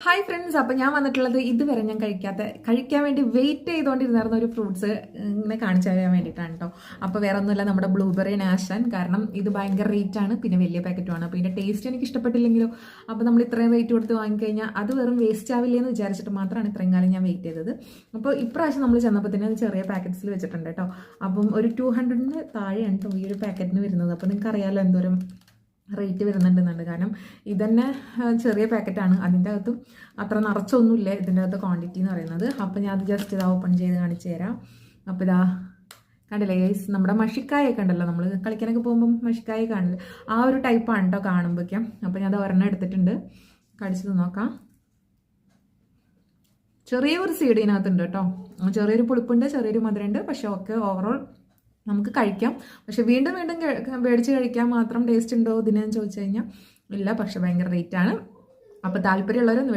Hi friends, അപ്പം ഞാൻ വന്നിട്ടുള്ളത് ഇതുവരെ ഞാൻ കഴിക്കാൻ വേണ്ടി വെയിറ്റ് ചെയ്തുകൊണ്ടിരുന്ന ഒരു ഫ്രൂട്ട്സ് ഇങ്ങനെ കാണിച്ചു തരാൻ വേണ്ടിയിട്ടാണ് കേട്ടോ. അപ്പോൾ വേറെ ഒന്നുമില്ല, നമ്മുടെ ബ്ലൂബെറി നാഷൻ. കാരണം ഇത് ഭയങ്കര റേറ്റ് ആണ്, പിന്നെ വലിയ പാക്കറ്റുമാണ്. അപ്പോൾ ഇതിൻ്റെ ടേസ്റ്റ് എനിക്ക് ഇഷ്ടപ്പെട്ടില്ലെങ്കിലോ, അപ്പോൾ നമ്മൾ ഇത്രയും റേറ്റ് കൊടുത്ത് വാങ്ങിക്കഴിഞ്ഞാൽ അത് വെറും വേസ്റ്റ് ആവില്ലേ എന്ന് വിചാരിച്ചിട്ട് മാത്രമാണ് ഇത്രയും കാലം ഞാൻ വെയിറ്റ് ചെയ്തത്. അപ്പോൾ ഇപ്രാവശ്യം നമ്മൾ ചെന്നപ്പോൾ തന്നെ ചെറിയ പാക്കറ്റ്സിൽ വെച്ചിട്ടുണ്ട് കേട്ടോ. അപ്പം ഒരു 200-ന് താഴെയാണ് കേട്ടോ ഈ ഒരു പാക്കറ്റിന് വരുന്നത്. അപ്പോൾ നിങ്ങൾക്ക് അറിയാമല്ലോ എന്തോരം റേറ്റ് വരുന്നുണ്ടെന്നുണ്ട്. കാരണം ഇതന്നെ ചെറിയ പാക്കറ്റാണ്, അതിൻ്റെ അകത്തും അത്ര നിറച്ചൊന്നുമില്ല ഇതിൻ്റെ അകത്ത് ക്വാണ്ടിറ്റി എന്ന് പറയുന്നത്. അപ്പോൾ ഞാൻ അത് ജസ്റ്റ് ഇതാ ഓപ്പൺ ചെയ്ത് കാണിച്ചു തരാം. അപ്പോൾ ഇതാ കണ്ടില്ലേ ഗൈസ്, നമ്മുടെ മഷിക്കായൊക്കെ ഉണ്ടല്ലോ, നമ്മൾ കളിക്കാനൊക്കെ പോകുമ്പം മഷിക്കായ കാണില്ല, ആ ഒരു ടൈപ്പാണ് കേട്ടോ കാണുമ്പോഴേക്കും. അപ്പോൾ ഞാൻ അത് ഒരെണ്ണം എടുത്തിട്ടുണ്ട്, കടിച്ചത് നോക്കാം. ചെറിയൊരു സീഡ് ഇതിനകത്തുണ്ട് കേട്ടോ, ചെറിയൊരു പുളിപ്പുണ്ട്, ചെറിയൊരു മധുരമുണ്ട്. പക്ഷെ ഒക്കെ ഓവറോൾ നമുക്ക് കഴിക്കാം. പക്ഷെ വീണ്ടും വീണ്ടും മേടിച്ച് കഴിക്കാൻ മാത്രം ടേസ്റ്റ് ഉണ്ടോ ഇതിനെന്ന് ചോദിച്ചു കഴിഞ്ഞാൽ ഇല്ല. പക്ഷെ ഭയങ്കര റേറ്റാണ്. അപ്പോൾ താല്പര്യമുള്ളവരൊന്ന്